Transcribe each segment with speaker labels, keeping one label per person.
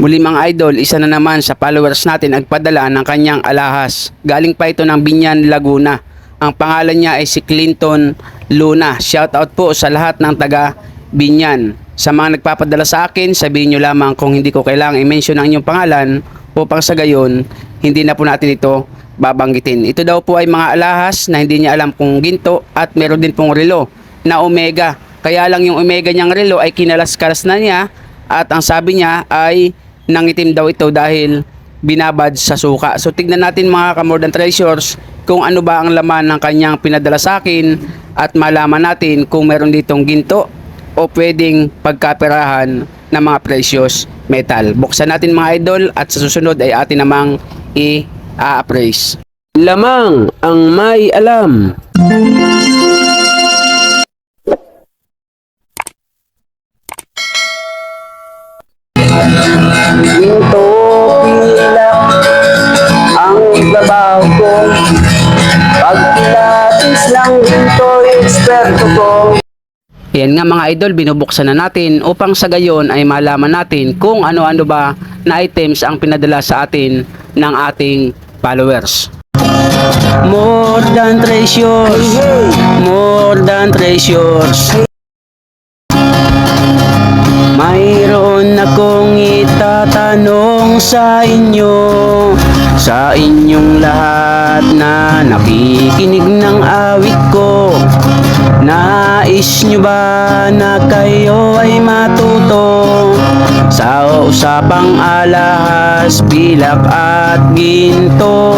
Speaker 1: Muli mga idol, isa na naman sa followers natin nagpadala ng kanyang alahas. Galing pa ito ng Binyan, Laguna. Ang pangalan niya ay si Clinton Luna. Shoutout po sa lahat ng taga Binyan. Sa mga nagpapadala sa akin, sabihin nyo lamang kung hindi ko kailangang i-mention ang inyong pangalan upang sa gayon, hindi na po natin ito babanggitin. Ito daw po ay mga alahas na hindi niya alam kung ginto at meron din pong relo na Omega. Kaya lang yung Omega niyang relo ay kinalas-kalas na niya at ang sabi niya ay nangitim daw ito dahil binabad sa suka. So tignan natin mga ka-More Than Treasures kung ano ba ang laman ng kanyang pinadala sa akin at malaman natin kung meron ditong ginto o pwedeng pagkaperahan ng mga precious metal. Buksan natin mga idol at sa susunod ay atin namang i-appraise. Lamang ang may alam.
Speaker 2: Ginto pilak ang ibabaw ko. Pag pilatis lang ginto, eksperto ko.
Speaker 1: Yan nga mga idol, binubuksan na natin upang sa gayon ay malaman natin kung ano-ano ba na items ang pinadala sa atin ng ating followers. More than treasures, more than treasures. Mayroon akong itatanong sa inyo, sa inyong lahat na nakikinig ng awit ko. Nais nyo ba na kayo ay matuto sa usapang alahas, pilak at ginto?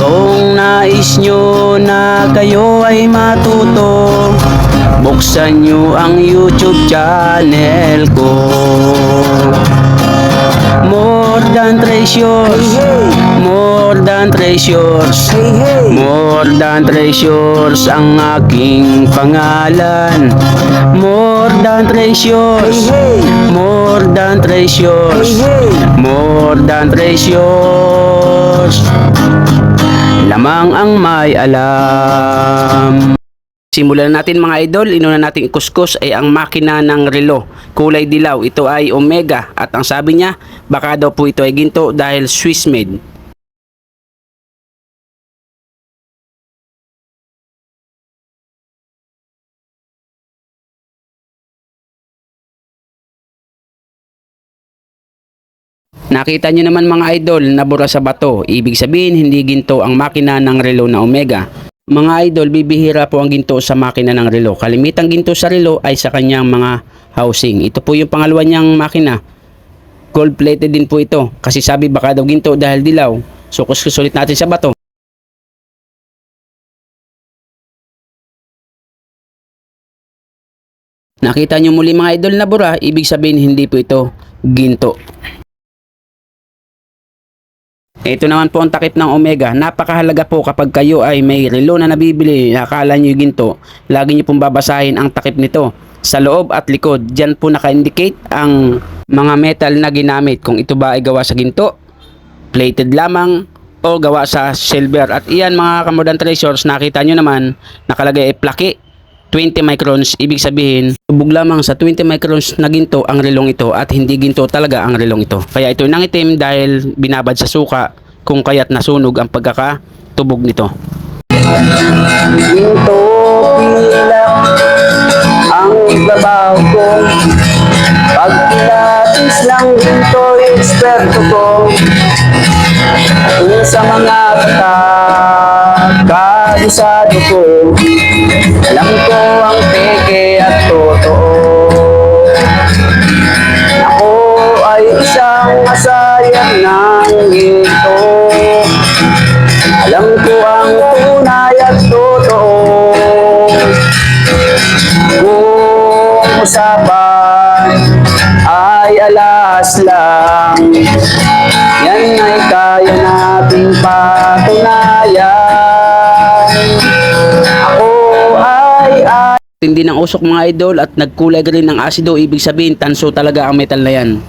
Speaker 1: Kung nais nyo na kayo ay matuto, buksan nyo ang YouTube channel ko. More than treasures, more than treasures, more than treasures ang aking pangalan. More than treasures, more than treasures, more than treasures. Lamang ang may alam. Simulan natin mga idol. Inuna natin ikuskus ay ang makina ng relo. Kulay dilaw. Ito ay Omega. At ang sabi niya, baka daw po ito ay ginto dahil Swiss made. Nakita nyo naman mga idol, nabura sa bato. Ibig sabihin, hindi ginto ang makina ng relo na Omega. Mga idol, bibihira po ang ginto sa makina ng relo. Kalimitang ginto sa relo ay sa kanyang mga housing. Ito po yung pangalawa niyang makina. Gold plated din po ito. Kasi sabi baka daw ginto dahil dilaw. So kuskus ulit natin sa bato. Nakita nyo muli mga idol na bura, ibig sabihin hindi po ito ginto. Ito naman po ang takip ng Omega. Napakahalaga po kapag kayo ay may relo na nabibili na akala nyo yung ginto, lagi nyo pong babasahin ang takip nito sa loob at likod. Diyan po naka-indicate ang mga metal na ginamit, kung ito ba ay gawa sa ginto, plated lamang, o gawa sa silver. At iyan mga ka-More Than Treasures, nakita nyo naman nakalagay ay plaki 20 microns. Ibig sabihin, tubog lamang sa 20 microns na ginto ang relong ito at hindi ginto talaga ang relong ito. Kaya ito nangitim dahil binabad sa suka, kung kaya't nasunog ang pagkakatubog nito.
Speaker 2: Ginto pilak ang ibabaw ko. Pag pilatis lang ginto, eksperto ko. Kung sa mga kabisado ko, alam ko ang peke at totoo. Ako ay isang masayang ng ginto. Alam ko ang tunay at totoo. Kung usapan ay alas lang, yan ay kaya nating patunayan.
Speaker 1: Tindi ng usok mga idol at nagkulay rin ng asido, ibig sabihin tanso talaga ang metal na yan.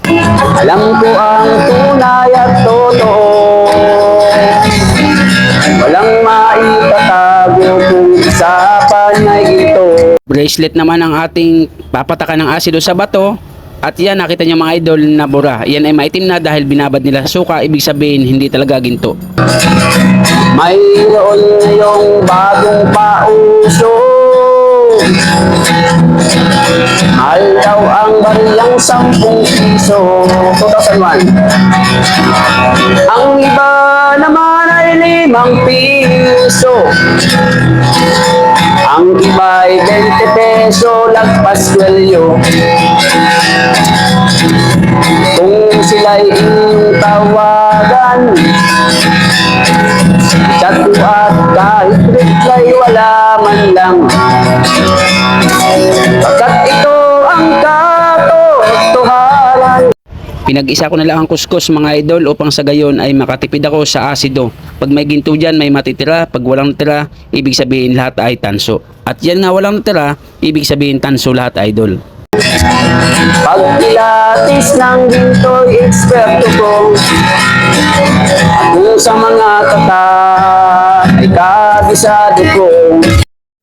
Speaker 2: Alam ko ang tunay at totoo. Walang maitatago kung usapan ay ginto.
Speaker 1: Bracelet naman ang ating papatakan ng asido sa bato. At yan, nakita nyo mga idol na bura. Yan ay maitim na dahil binabad nila sa suka. Ibig sabihin, hindi talaga ginto.
Speaker 2: Mayroon ngayong bagong pauso. Mahal daw ang bariyang 10 piso. 2001. Ang iba naman ay 5 piso. Ang iba ay 20 peso, lagpas kwelyo. Kung sila'y inyong tawagan, chat at kahit reply wala man lang. Pagkat ito ang katotohanan.
Speaker 1: Pinag-isa ko na lang ang kuskus mga idol upang sa gayon ay makatipid ako sa asido. Pag may ginto dyan, may matitira. Pag walang natira, ibig sabihin lahat ay tanso. At yan nga walang natira, ibig sabihin tanso lahat idol.
Speaker 2: Pag pilatis ng ginto'y eksperto ko. Kung sa mga kata ay kabisado ko.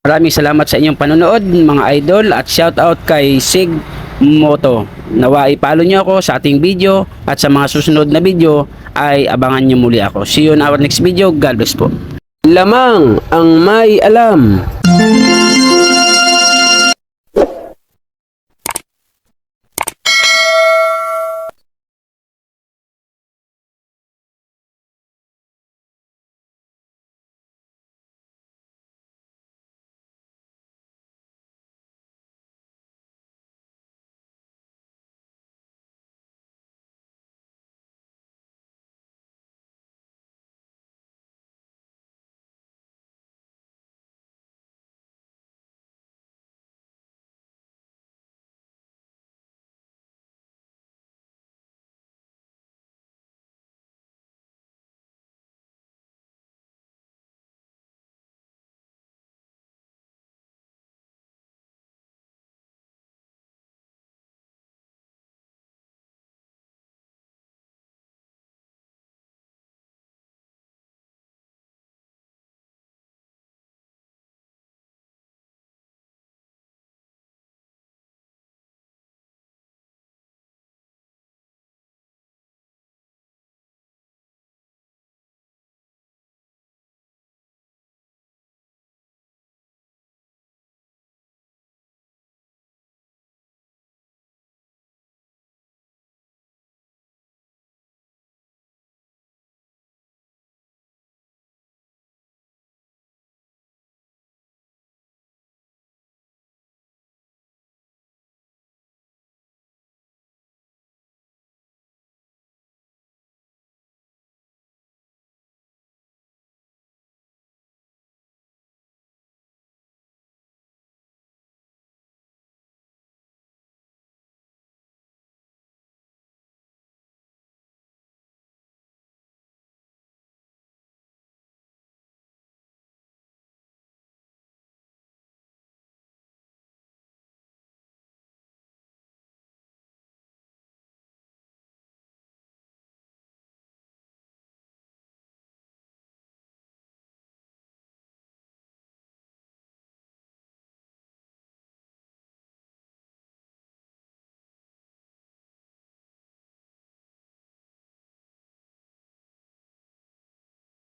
Speaker 1: Maraming salamat sa inyong panonood mga idol at shoutout kay Sig Moto. Nawa i-follow nyo ako sa ating video at sa mga susunod na video ay abangan nyo muli ako. See you in our next video. God bless po.
Speaker 2: Lamang ang may alam.